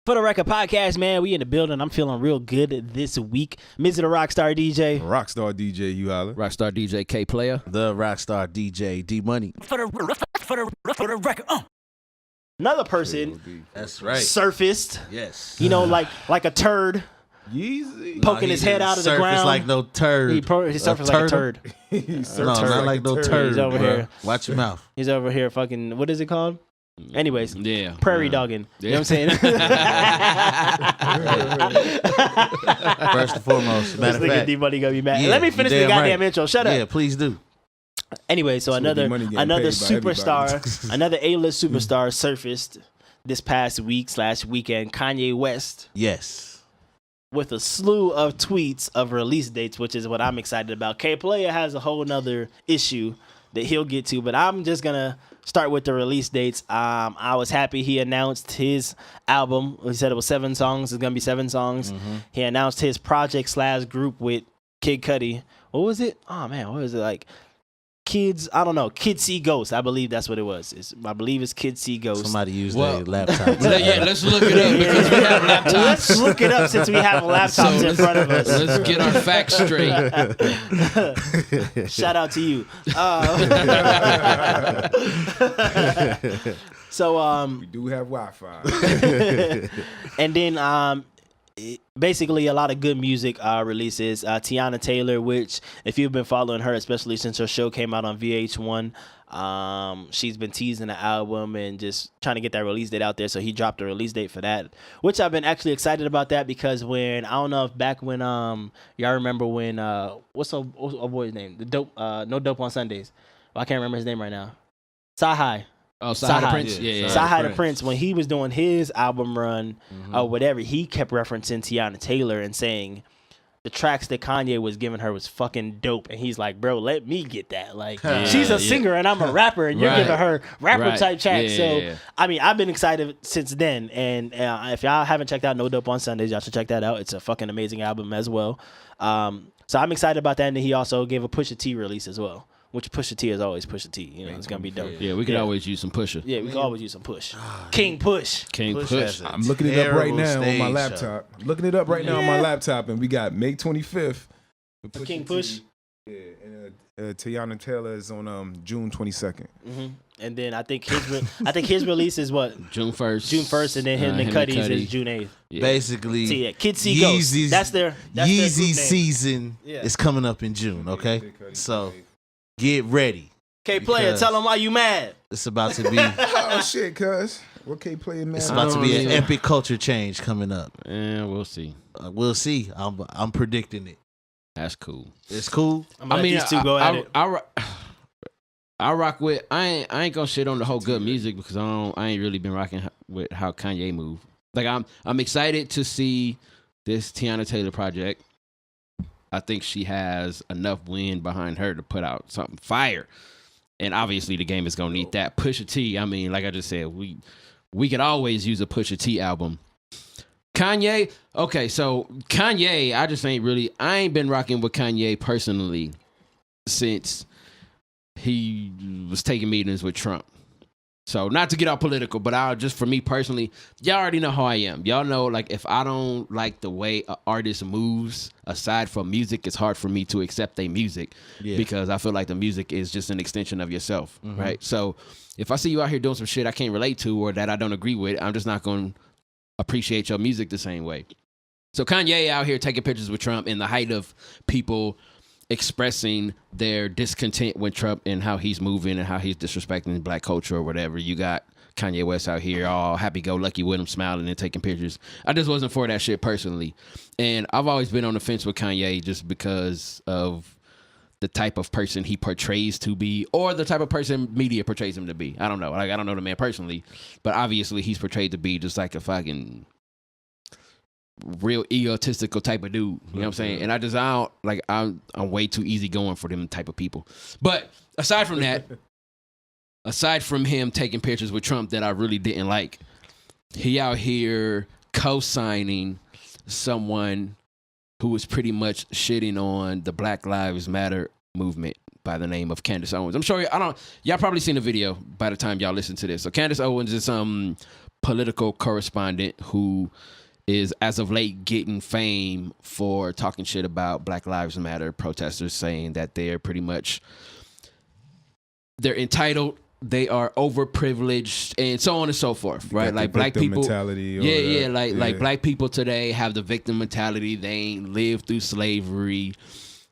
For the Record Podcast, man, we in the building. I'm feeling real good this week. Mr. the Rockstar DJ. Rockstar DJ, you holler. Rockstar DJ K Player. The Rockstar DJ D Money. For the record. Another person. That's right. Surfaced. Yes. You know, like a turd. Yeezy. Poking his head out of the ground. Like no turd. He surfaced like a turd. No, not like no turd. He's over here. Watch your mouth. He's over here fucking, what is it called? Anyways, yeah, prairie dogging. You know what I'm saying? First and foremost, matter of fact, D-Money gonna be mad. Let me finish the goddamn intro. Shut up. Yeah, please do. Anyway, so another superstar, another A-list superstar surfaced this past week/weekend. Kanye West. Yes. With a slew of tweets of release dates, which is what I'm excited about. K Player has a whole nother issue that he'll get to, but I'm just gonna start with the release dates. I was happy he announced his album. He said it was 7 songs. It's gonna be 7 songs. Mm-hmm. He announced his project/group with Kid Cudi. What was it? Oh man, what was it like? Kids, I don't know. Kids See Ghosts. I believe that's what it was. I believe it's Kids See Ghosts. Somebody used their laptop. Yeah, let's look it up because we have laptops. Let's look it up since we have laptops in front of us. Let's get our facts straight. Shout out to you. So we do have Wi-Fi. And then basically a lot of good music releases. Teyana Taylor, which if you've been following her, especially since her show came out on VH1, she's been teasing the album and just trying to get that release date out there. So he dropped a release date for that, which I've been actually excited about that because when, I don't know if back when y'all remember when what's a boy's name? The dope No Dope on Sundays. Well, I can't remember his name right now. Sahai. Oh, Sahai the Prince. Yeah. Sahai the Prince, when he was doing his album run or whatever, he kept referencing Teyana Taylor and saying the tracks that Kanye was giving her was fucking dope. And he's like, bro, let me get that. Like, she's a singer and I'm a rapper and you're giving her rapper type tracks. I mean, I've been excited since then. And if y'all haven't checked out No Dope on Sundays, y'all should check that out. It's a fucking amazing album as well. So I'm excited about that. And then he also gave a Pusha T release as well. Which Pusha T is always Pusha T. You know, it's going to be dope. Yeah, we could always use some Pusha. Yeah, we could always use some Push. King Push. I'm looking it up right now on my laptop. I'm looking it up right now on my laptop, and we got May 25th. King Push. Yeah, and Teyana Taylor is on June 22nd. Mm-hmm. And then I think his release is what? June 1st. June 1st, and then him and Cudi's is June 8th. Yeah. Basically, so yeah, Kids See Ghosts. That's their Yeezy season is coming up in June, okay? So get ready. K Player, tell them why you mad. It's about to be. Oh shit, cuz. What K Player mad? It's about to be an epic culture change coming up. Yeah, we'll see. We'll see. I'm predicting it. That's cool. It's cool. I mean, these two go at it. I rock with. I ain't gonna shit on the whole good music because I ain't really been rocking with how Kanye moved. Like I'm excited to see this Teyana Taylor project. I think she has enough wind behind her to put out something fire. And obviously the game is going to need that. Pusha T, I mean, like I just said, we could always use a Pusha T album. Kanye, okay, so Kanye, I ain't been rocking with Kanye personally since he was taking meetings with Trump. So not to get all political, but for me personally, y'all already know how I am. Y'all know, like, if I don't like the way an artist moves, aside from music, it's hard for me to accept their music because I feel like the music is just an extension of yourself, right? So if I see you out here doing some shit I can't relate to or that I don't agree with, I'm just not going to appreciate your music the same way. So Kanye out here taking pictures with Trump in the height of people expressing their discontent with Trump and how he's moving and how he's disrespecting black culture or whatever. You got Kanye West out here all happy-go-lucky with him, smiling and taking pictures. I just wasn't for that shit personally. And I've always been on the fence with Kanye just because of the type of person he portrays to be or the type of person media portrays him to be. I don't know. Like, I don't know the man personally, but obviously he's portrayed to be just like a fucking real egotistical type of dude, you know what I'm saying? And I'm way too easygoing for them type of people. But aside from that, aside from him taking pictures with Trump that I really didn't like, he out here co-signing someone who was pretty much shitting on the Black Lives Matter movement by the name of Candace Owens. I'm sure y'all probably seen the video by the time y'all listen to this. So Candace Owens is political correspondent who is as of late getting fame for talking shit about Black Lives Matter protesters, saying that they're entitled, they are overprivileged, and so on and so forth, right? Like black people mentality. Like black people today have the victim mentality. They ain't lived through slavery.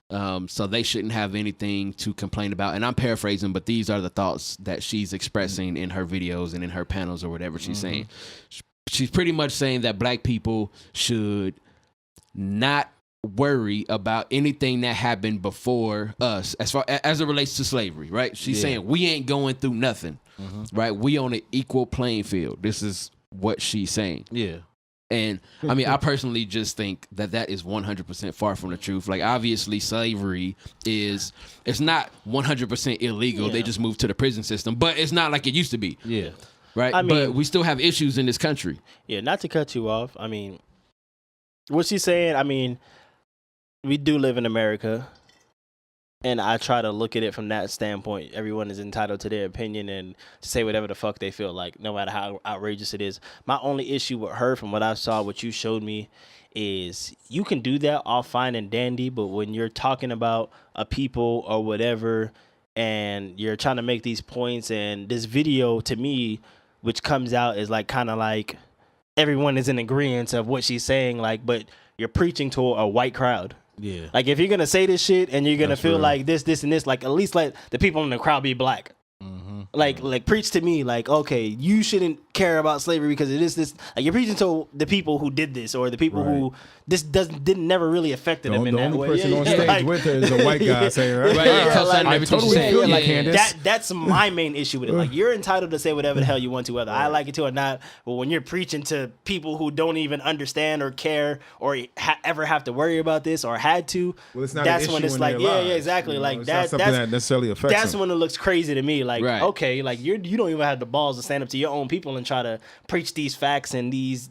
So they shouldn't have anything to complain about. And I'm paraphrasing, but these are the thoughts that she's expressing in her videos and in her panels or whatever she's saying. She's pretty much saying that black people should not worry about anything that happened before us as it relates to slavery, right? She's saying we ain't going through nothing, right? We on an equal playing field. This is what she's saying. Yeah. And I mean, I personally just think that is 100% far from the truth. Like, obviously, slavery it's not 100% illegal. Yeah. They just moved to the prison system, but it's not like it used to be. Yeah. Right? I mean, but we still have issues in this country. Yeah, not to cut you off. I mean, what she's saying, I mean, we do live in America, and I try to look at it from that standpoint. Everyone is entitled to their opinion and to say whatever the fuck they feel like, no matter how outrageous it is. My only issue with her, from what I saw, what you showed me, is you can do that all fine and dandy, but when you're talking about a people or whatever, and you're trying to make these points, and this video, to me, which comes out is like kind of like everyone is in agreement of what she's saying, like, but you're preaching to a white crowd. Yeah. Like, if you're going to say this shit and you're going to feel real. Like this, and this, like, at least let the people in the crowd be black. Like preach to me, like, okay, you shouldn't care about slavery because it is this. Like, you're preaching to the people who did this, or the people who this didn't never really affected them in that way. The only person on stage with her is a white guy saying, I totally feel you, Candace. That's my main issue with it. Like, you're entitled to say whatever the hell you want to, whether I like it to or not. But when you're preaching to people who don't even understand or care or ever have to worry about this or had to, it's not that's when it's like, exactly. You know, like that's something that necessarily affects. That's when it looks crazy to me. Like, okay, like you don't even have the balls to stand up to your own people and try to preach these facts and these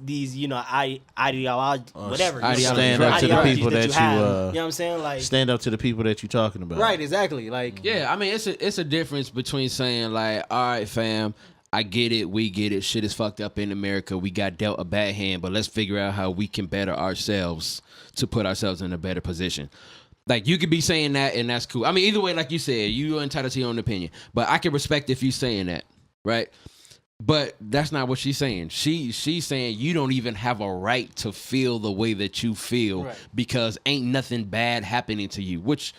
ideology whatever. Stand up to the people that you know what I'm saying? Like, stand up to the people that you're talking about. Right, exactly. Like, yeah, I mean, it's a difference between saying, like, all right, fam, I get it, we get it, shit is fucked up in America, we got dealt a bad hand, but let's figure out how we can better ourselves to put ourselves in a better position. Like, you could be saying that, and that's cool. I mean, either way, like you said, you're entitled to your own opinion. But I can respect if you saying that, right? But that's not what she's saying. She's saying you don't even have a right to feel the way that you feel because ain't nothing bad happening to you, which,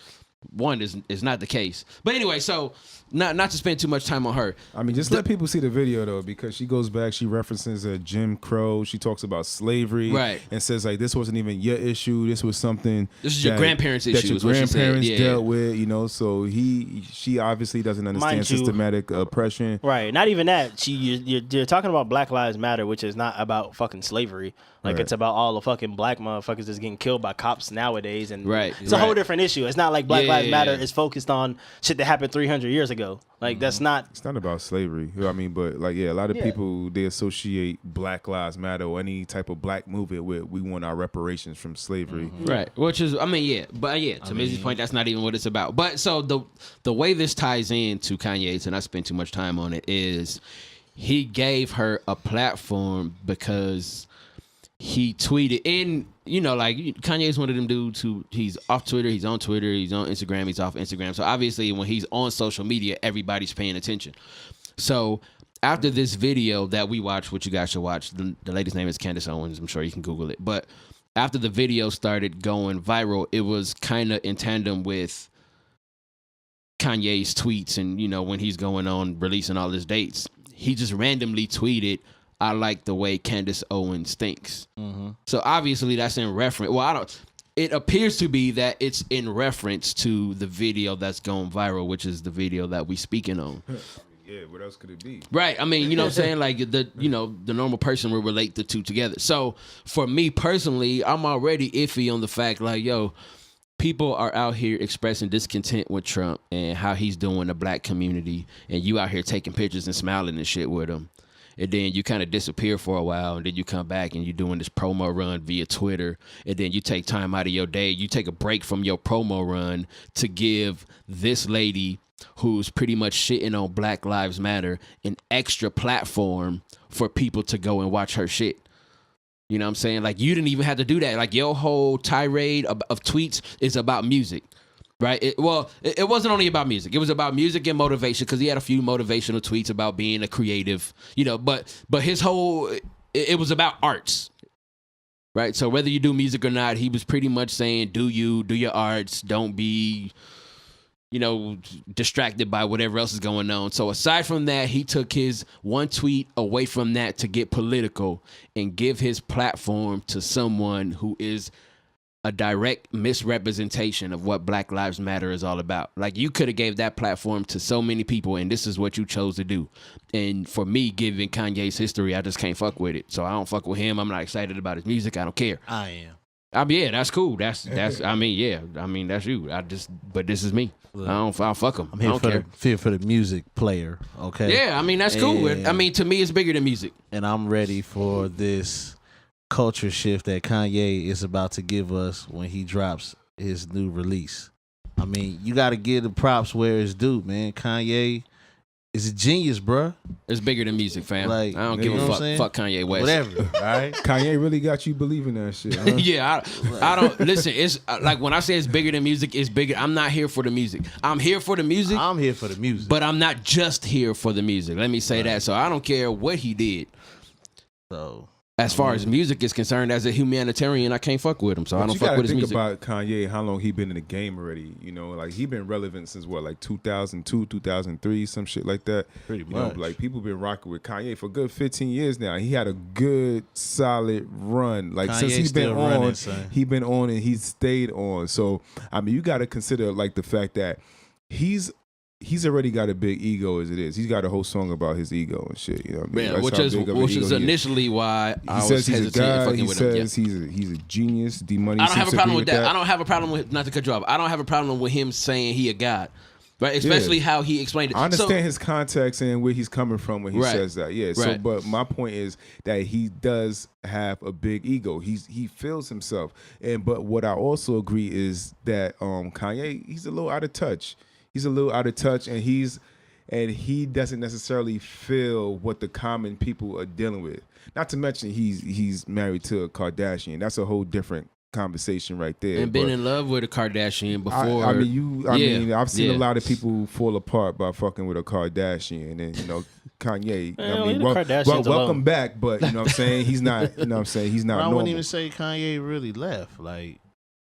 one, is not the case. But anyway, so not to spend too much time on her. I mean, just let people see the video, though, because she goes back, she references Jim Crow, she talks about slavery, and says, like, this wasn't even your issue, this was something this is your grandparents' issue, that your grandparents dealt with, you know, so she obviously doesn't understand systematic oppression. Right, not even that. You're talking about Black Lives Matter, which is not about fucking slavery. Like, it's about all the fucking black motherfuckers that's getting killed by cops nowadays, and it's a whole different issue. It's not like Black Lives Matter is focused on shit that happened 300 years ago. Like, that's not... It's not about slavery. I mean, but, like, a lot of people, they associate Black Lives Matter or any type of black movement with we want our reparations from slavery. Right. Which is, I mean, to Mizzy's point, that's not even what it's about. But, so, the way this ties into Kanye's, and I spent too much time on it, is he gave her a platform because... he tweeted, and you know, like, Kanye's one of them dudes who he's off Twitter, he's on Twitter, he's on Instagram, he's off Instagram. So obviously, when he's on social media, everybody's paying attention. So after this video that we watched, which you guys should watch, the lady's name is Candace Owens. I'm sure you can Google it. But after the video started going viral, it was kind of in tandem with Kanye's tweets, and you know, when he's going on releasing all his dates, he just randomly tweeted, I like the way Candace Owens thinks. So obviously that's in reference. Well, it appears to be that it's in reference to the video that's going viral, which is the video that we speaking on. Yeah, what else could it be? Right. I mean, you know what I'm saying? Like, the normal person will relate the two together. So for me personally, I'm already iffy on the fact, like, yo, people are out here expressing discontent with Trump and how he's doing the black community, and you out here taking pictures and smiling and shit with him. And then you kind of disappear for a while, and then you come back and you're doing this promo run via Twitter, and then you take time out of your day. You take a break from your promo run to give this lady who's pretty much shitting on Black Lives Matter an extra platform for people to go and watch her shit. You know what I'm saying? Like, you didn't even have to do that. Like, your whole tirade of tweets is about music, right? It wasn't only about music. It was about music and motivation, because he had a few motivational tweets about being a creative, you know, but his whole, it was about arts, right? So whether you do music or not, he was pretty much saying, do your arts, don't be, you know, distracted by whatever else is going on. So aside from that, he took his one tweet away from that to get political and give his platform to someone who is a direct misrepresentation of what Black Lives Matter is all about. Like, you could have gave that platform to so many people, and this is what you chose to do. And for me, given Kanye's history, I just can't fuck with it. So I don't fuck with him. I'm not excited about his music. I don't care. I am. Yeah, that's cool. That's I mean, that's you. But this is me. I'll fuck him. I'm here for the music player. Okay. Yeah, I mean, that's cool. I mean, to me, it's bigger than music. And I'm ready for this culture shift that Kanye is about to give us when he drops his new release. I mean, you got to give the props where it's due, man. Kanye is a genius, bruh. It's bigger than music, fam. Like, I don't give a fuck. Fuck Kanye West. Whatever, all right? Kanye really got you believing that shit, huh? Yeah, I don't listen. It's like, when I say it's bigger than music, it's bigger. I'm not here for the music. I'm here for the music. I'm here for the music, but I'm not just here for the music. Let me say that. So I don't care what he did. So as far as music is concerned, as a humanitarian, I can't fuck with him. So I don't fuck with his music. You gotta think about Kanye, how long he been in the game already. You know, like, he been relevant since what, like 2002, 2003, some shit like that. Pretty much. You know, like, people been rocking with Kanye for a good 15 years now. He had a good, solid run. Like, Kanye's since he's been on, he been on and he's stayed on. So, I mean, you got to consider, like, the fact that he's already got a big ego as it is. He's got a whole song about his ego and shit. You know what I mean? Yeah, which is initially why I was hesitant fucking with him. He says he's a genius. D-Money. I don't have a problem with that. I don't have a problem with, not to cut you off, I don't have a problem with him saying he a god. Right, especially how he explained it. I understand his context and where he's coming from when he says that. Yeah. So, but my point is that he does have a big ego. He feels himself, but what I also agree is that Kanye, he's a little out of touch. He's a little out of touch, and he doesn't necessarily feel what the common people are dealing with. Not to mention he's married to a Kardashian. That's a whole different conversation right there. And been in love with a Kardashian before. I mean, I've seen a lot of people fall apart by fucking with a Kardashian, and, you know, Kanye. I mean, welcome back, but, you know what I'm saying, he's not. You know what I'm saying, he's not. I normal. wouldn't even say Kanye really left. Like,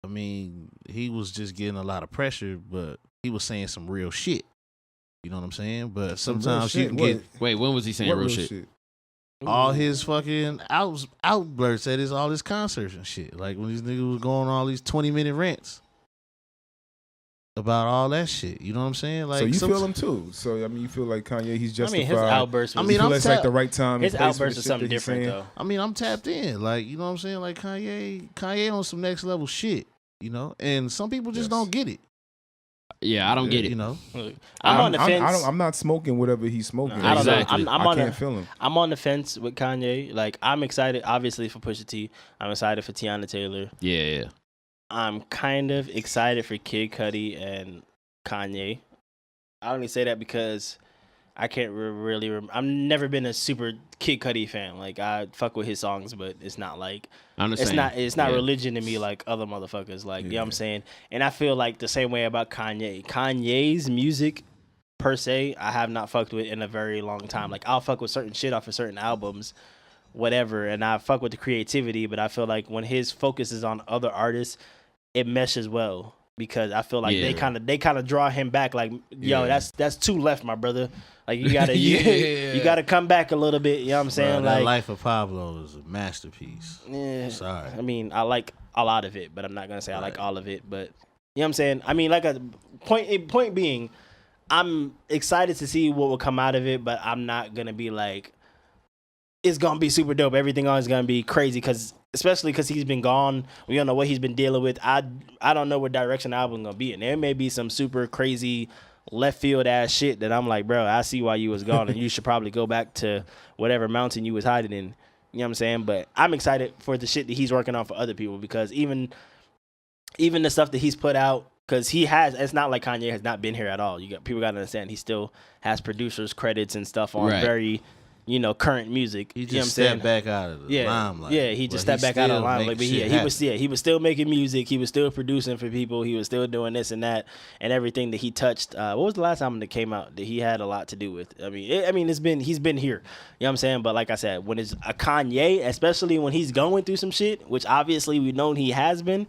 I mean, he was just getting a lot of pressure, but he was saying some real shit. You know what I'm saying? But sometimes you can get. Wait, when was he saying real shit? All his fucking outbursts at all his concerts and shit. Like, when these niggas was going on all these 20-minute rants about all that shit. You know what I'm saying? Like, so you feel him too. So, I mean, you feel like Kanye, he's justified. I mean, his outbursts. It's like the right time. His outbursts is something different, though. I mean, I'm tapped in. Like, you know what I'm saying? Like, Kanye on some next level shit. You know, and some people just don't get it. Yeah, I don't get it. You know, I'm on the fence. I'm not smoking whatever he's smoking. I don't know. I can't feel him. I'm on the fence with Kanye. Like, I'm excited, obviously, for Pusha T. I'm excited for Teyana Taylor. Yeah. I'm kind of excited for Kid Cudi and Kanye. I only say that because I can't really. I've never been a super Kid Cudi fan. Like, I fuck with his songs, but it's not like it's not religion to me like other motherfuckers. Like, you know what I'm saying? And I feel like the same way about Kanye. Kanye's music per se, I have not fucked with in a very long time. Like, I'll fuck with certain shit off of certain albums, whatever, and I fuck with the creativity. But I feel like when his focus is on other artists, it meshes well. Because I feel like they kind of draw him back. Like, yo, that's too left, my brother. Like, you gotta you gotta come back a little bit. You know what I'm saying? Bro, like, Life of Pablo is a masterpiece. Yeah, sorry. I mean, I like a lot of it, but I'm not gonna say I like all of it. But you know what I'm saying? I mean, like, a point being, I'm excited to see what will come out of it, but I'm not gonna be like, it's gonna be super dope. Everything on is gonna be crazy, especially because he's been gone. We don't know what he's been dealing with. I don't know what direction the album gonna be in. There may be some super crazy left field ass shit that I'm like, bro, I see why you was gone, and you should probably go back to whatever mountain you was hiding in. You know what I'm saying? But I'm excited for the shit that he's working on for other people, because even the stuff that he's put out because he has. It's not like Kanye has not been here at all. People got to understand he still has producers credits and stuff on very, current music. He just stepped back out of the limelight. Yeah, he just stepped back out of the limelight. But he was still making music. He was still producing for people. He was still doing this and that and everything that he touched. What was the last album that came out that he had a lot to do with? He's been here. You know what I'm saying? But like I said, when it's a Kanye, especially when he's going through some shit, which obviously we've known he has been,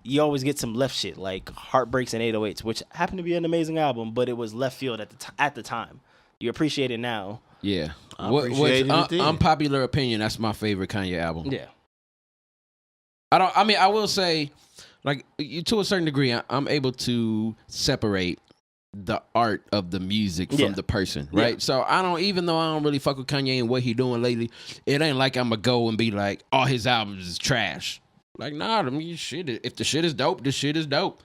you always get some left shit like Heartbreaks and 808s, which happened to be an amazing album, but it was left field at the time. You appreciate it now. Yeah. Unpopular opinion, that's my favorite Kanye album. Yeah. I will say, like, to a certain degree, I'm able to separate the art of the music from the person, right? Yeah. So even though I don't really fuck with Kanye and what he doing lately, it ain't like I'm gonna go and be like, all his albums is trash. Like, nah, shit. If the shit is dope, the shit is dope.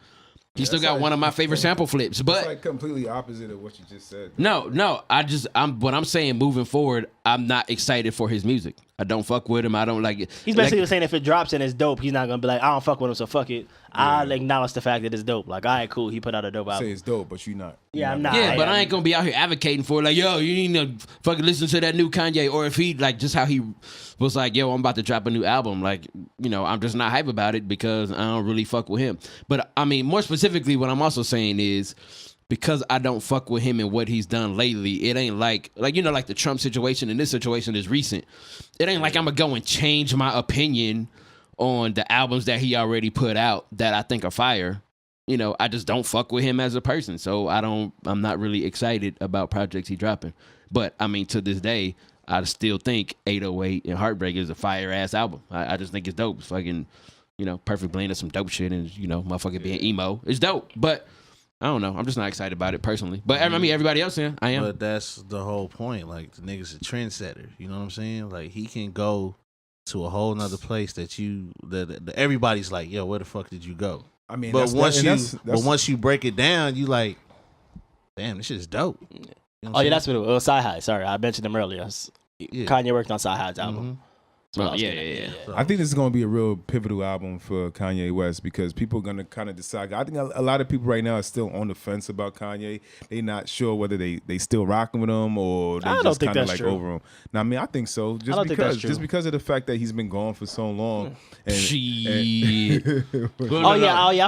He still got one of my favorite sample flips, but it's like completely opposite of what you just said. No, what I'm saying moving forward, I'm not excited for his music. I don't fuck with him. I don't like it. He's basically saying if it drops and it's dope, he's not gonna be like, I don't fuck with him, so fuck it. I'll acknowledge the fact that it's dope. Like, all right, cool. He put out a dope album. Say it's dope, but you're not. I'm not. Yeah, but I ain't gonna be out here advocating for it. Like, yo, you need to fucking listen to that new Kanye. Or if he, like, just how he was like, yo, I'm about to drop a new album. Like, I'm just not hype about it because I don't really fuck with him. But, more specifically, what I'm also saying is, because I don't fuck with him and what he's done lately, it ain't like the Trump situation and this situation is recent. It ain't like I'm gonna go and change my opinion on the albums that he already put out that I think are fire. I just don't fuck with him as a person. So I'm not really excited about projects he dropping. But to this day, I still think 808 and Heartbreak is a fire ass album. I just think it's dope. It's fucking, perfect blend of some dope shit and, motherfucker being emo. It's dope. But I don't know. I'm just not excited about it personally. But everybody else, I am. But that's the whole point. Like, the nigga's a trendsetter. You know what I'm saying? Like, he can go to a whole nother place that everybody's like, yo, where the fuck did you go? But once you break it down, you like, damn, this shit is dope. You know that's what it was. Sci-Hi. Sorry, I mentioned him earlier. Kanye worked on Sci-Hi's album. Mm-hmm. Yeah. I think this is going to be a real pivotal album for Kanye West because people are going to kind of decide. I think a lot of people right now are still on the fence about Kanye. They're not sure whether they still rocking with him or they just kind of like over him. Now, I think so. Just because of the fact that he's been gone for so long. I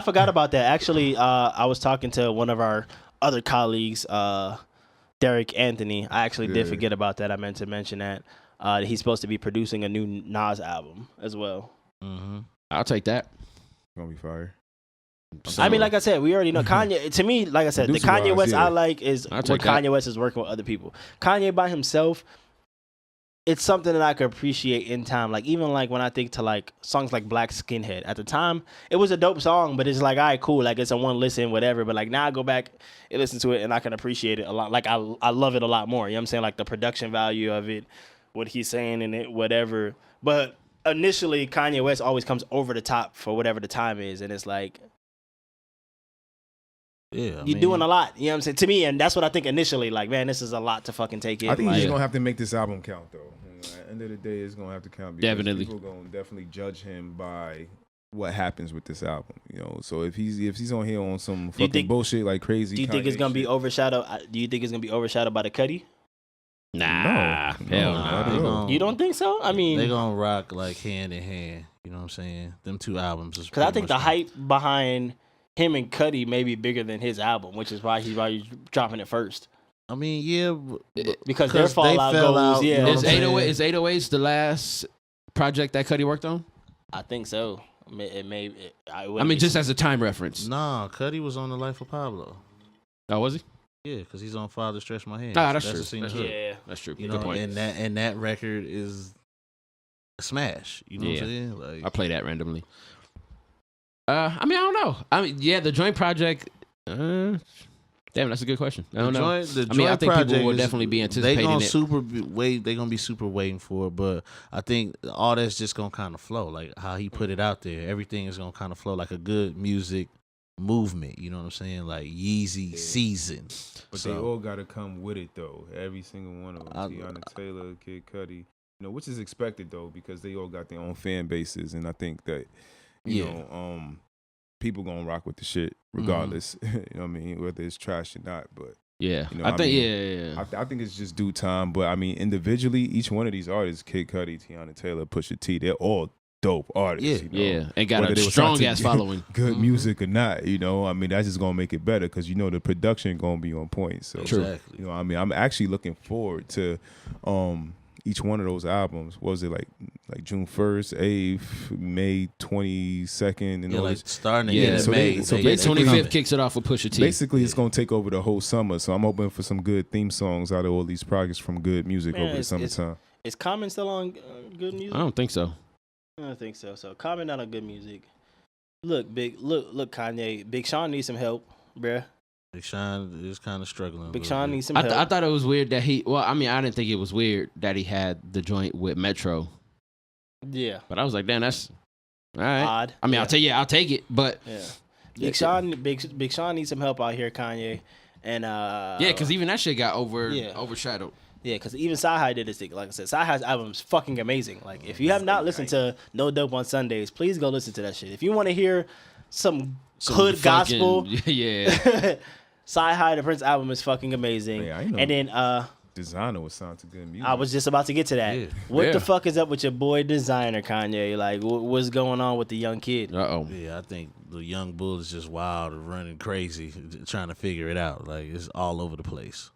forgot about that. Actually, I was talking to one of our other colleagues, Derek Anthony. I actually did forget about that. I meant to mention that. He's supposed to be producing a new Nas album as well. Mm-hmm. I'll take that. Gonna be fire. Like I said, we already know Kanye. To me, like I said, the Kanye West I like is when Kanye West is working with other people. Kanye by himself, it's something that I could appreciate in time. Like, even like when I think to like songs like Black Skinhead. At the time, it was a dope song, but it's like, all right, cool. Like, it's a one listen, whatever. But like now I go back and listen to it and I can appreciate it a lot. Like, I love it a lot more. You know what I'm saying? Like, the production value of it, what he's saying in it, whatever. But initially, Kanye West always comes over the top for whatever the time is. And it's like, you're doing a lot. You know what I'm saying? To me, and that's what I think initially. Like, man, this is a lot to fucking take in. I think he's just going to have to make this album count, though. At the end of the day, it's going to have to count. Because definitely. People are going to definitely judge him by what happens with this album. So if he's on here on some fucking bullshit like crazy. Do you think it's going to be overshadowed? Do you think it's going to be overshadowed by the Cudi? Nah, hell no. You don't think so? They're gonna rock like hand in hand. You know what I'm saying? Them two albums is because I think the hype behind him and Cudi may be bigger than his album, which is why he's dropping it first. Because their fallout goes. Yeah, is 808s the last project that Cudi worked on? I think so. It may. Just as a time reference. Nah, Cudi was on The Life of Pablo. Oh, was he? Yeah, because he's on Father Stretch My Hands. That's true. That's true. Good point. And that record is a smash. You know what I'm saying? Like, I play that randomly. I don't know. The joint project. Damn, that's a good question. I don't know. I think people will definitely be anticipating it. They're gonna be super waiting for it, but I think all that's just gonna kind of flow. Like how he put it out there, everything is gonna kind of flow like a good music movement. You know what I'm saying? Like Yeezy season. But they all got to come with it though. Every single one of them. Teyana Taylor, Kid Cudi. Which is expected though because they all got their own fan bases, and I think that you know people gonna rock with the shit regardless. You know what I mean? Whether it's trash or not, but. Yeah, You know, I think I think it's just due time, but I mean, individually, each one of these artists, Kid Cudi, Teyana Taylor, Pusha T, they're all dope artists. Yeah, you know? yeah, and got Whether a they were strong signed ass to following. Good music or not, you know, I mean, that's just gonna make it better because you know the production gonna be on point. So, Exactly. you know, I mean, I'm actually looking forward to each one of those albums. What was it like June 1st, 8th, May 22nd, and Yeah, all like this. starting to Yeah, get so May. so May basically- 25th kicks it off with Pusha T. Basically, it's gonna take over the whole summer. So I'm hoping for some good theme songs out of all these projects from good music Man, over the it's- summertime. Is Common still on good music? I don't think so. I don't think so. So Common not on good music. Look, Kanye. Big Sean needs some help, bruh. Big Sean is kind of struggling. Big Sean needs some help. I thought it was weird that I didn't think it was weird that he had the joint with Metro, Yeah. but I was like, damn, that's all right. Odd. I mean, Yeah. I'll take it, but Yeah. Big Sean needs some help out here, Kanye. And yeah, because even that shit got overshadowed. yeah, because even Sci-Hi did this thing. Like I said, Sci-Hi's album is fucking amazing. Like, if you have not listened to No Dope on Sundays, please go listen to that shit. If you want to hear some hood fucking- gospel, yeah. Sci-Hi, the Prince album is fucking amazing. Yeah, I know. And then Designer was signed to good music. I was just about to get to that. Yeah. What Yeah. the fuck is up with your boy Designer, Kanye? Like, what's going on with the young kid? Uh-oh. Yeah, I think the young bull is just wild and running crazy, trying to figure it out. Like, it's all over the place.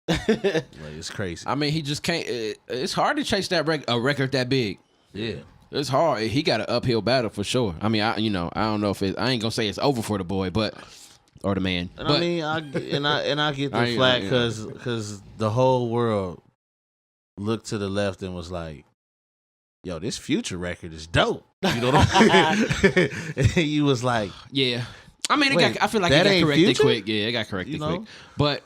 Like, it's crazy. I mean, he just can't. It's hard to chase that a record that big. Yeah. It's hard. He got an uphill battle for sure. I mean, I don't know if I ain't gonna say it's over for the boy, or the man. And But I mean, I get the I- flack I- because the whole world looked to the left and was like, "Yo, this Future record is dope." You know what I'm saying? And you was like, yeah, I mean, Wait, I feel like it that got ain't corrected Future? quick. Yeah, it got corrected You know? quick. But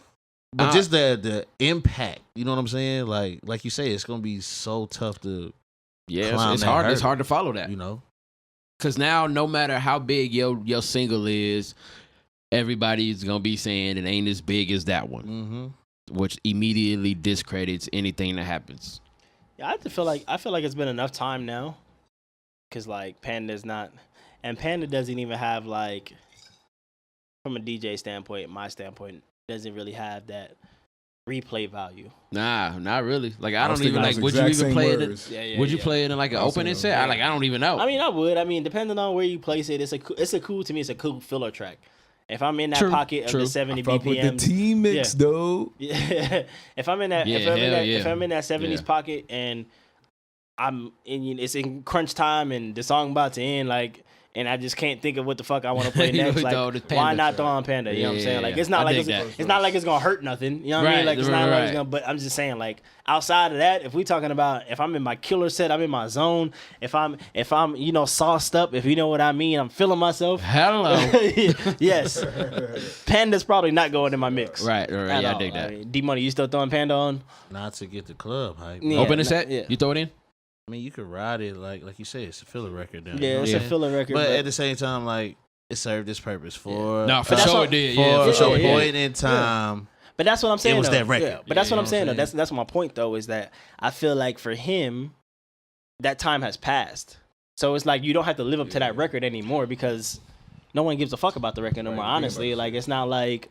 but just the impact. You know what I'm saying? Like you say, it's gonna be so tough to, yeah, climb it's that hard. It's hurdle. hard to follow that. you know. Because now, no matter how big your single is, everybody's gonna be saying it ain't as big as that one, Mm-hmm. which immediately discredits anything that happens. Yeah, I feel like it's been enough time now, cause like Panda's not, and Panda doesn't even have like, from a DJ standpoint, my standpoint, doesn't really have that replay value. Nah, not really. Like I was don't even thinking like. those Would you exact even same play words. it? Would you play it in like an I was opening thinking, set? I don't even know. I mean, I would. I mean, depending on where you place it, it's a cool to me. It's a cool filler track. If I'm in that True, pocket of true. the 70 Fuck with the BPM, T mix, though. yeah. If I'm in that, Yeah, if I'm in that 70s Yeah. pocket and it's in crunch time and the song about to end, like, and I just can't think of what the fuck I want to play You next. would Like, throw the why Panda not track. throw on Panda? You know what I'm saying? Like, it's I not like dig that. it's not like it's gonna hurt nothing. You know what I mean? Right, Like, it's not like it's right. gonna. But I'm just saying, like, outside of that, if we talking about if I'm in my killer set, I'm in my zone. If I'm sauced up, if you know what I mean, I'm feeling myself. Hello. Yes, Panda's probably not going in my mix. Right. At Yeah, I all. dig that. I mean, D-Money, you still throwing Panda on? Not to get the club hype. Yeah. Opening set. yeah. You throw it in. I mean, you could ride it like you say, it's a filler record. Down, Yeah, it's Yeah. a filler record. but at the same time, like it served its purpose for No, for But that's sure what- it did. for Yeah, for yeah, sure a it yeah. did. point in time. But that's what I'm saying. was though. that record. Yeah, but that's Yeah, what you I'm know saying. what Though. I'm That's my point though. Is that I feel like for him, that time has passed. So it's like you don't have to live up to that record anymore because no one gives a fuck about the record no more. Honestly, like it's not like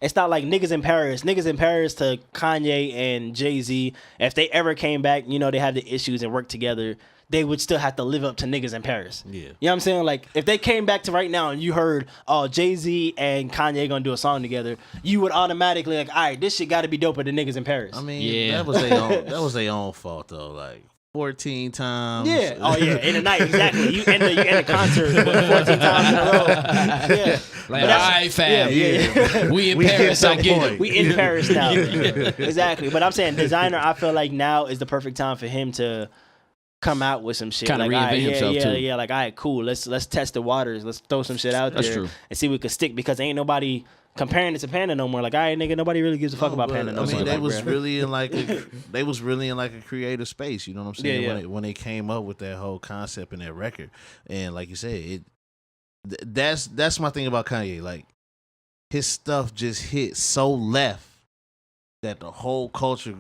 niggas in Paris to Kanye and Jay-Z. If they ever came back, they had the issues and worked together, they would still have to live up to niggas in Paris. Yeah. You know what I'm saying? Like, if they came back to right now and you heard, oh, Jay-Z and Kanye gonna do a song together, you would automatically like, all right, this shit gotta be doper than niggas in Paris. I mean, Yeah. that was their own fault though. Like 14 times. yeah. Oh, yeah. In the night, exactly. You end the concert with 14 times in a row. Yeah. Like, But all right, fam. Yeah. We in We Paris. get I some get point. it. We in Paris now. Exactly. But I'm saying Designer, I feel like now is the perfect time for him to come out with some shit. Kinda like, all right, reinvent himself, too. Yeah, like, all right, cool. Let's test the waters. Let's throw some shit out That's there true. and see what could stick because ain't nobody comparing it to Panda no more. Like, all right, nigga, nobody really gives a fuck about Panda no I more. mean, they Like, was bruh. really in like a creative space. You know what I'm saying? Yeah, yeah. When they came up with that whole concept in that record, and like you said, that's my thing about Kanye. Like his stuff just hit so left that the whole culture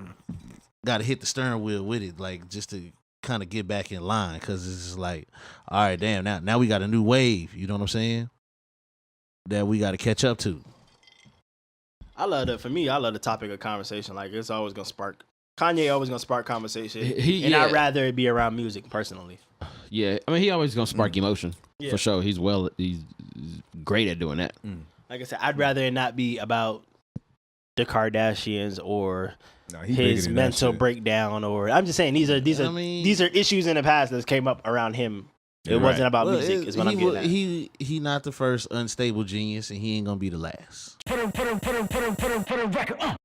got to hit the steering wheel with it, like just to kind of get back in line. Because it's just like, all right, damn, now we got a new wave. You know what I'm saying? that we got to catch up to. I love the topic of conversation. Like, it's always gonna spark. Kanye always gonna spark conversation, and I'd rather it be around music personally. Yeah, I mean, he always gonna spark emotion for sure. He's great at doing that. Like I said, I'd rather it not be about the Kardashians or his mental breakdown, or I'm just saying these are issues in the past that came up around him. It wasn't about music. Is what I'm getting at. He not the first unstable genius, and he ain't gonna be the last. Put a record up.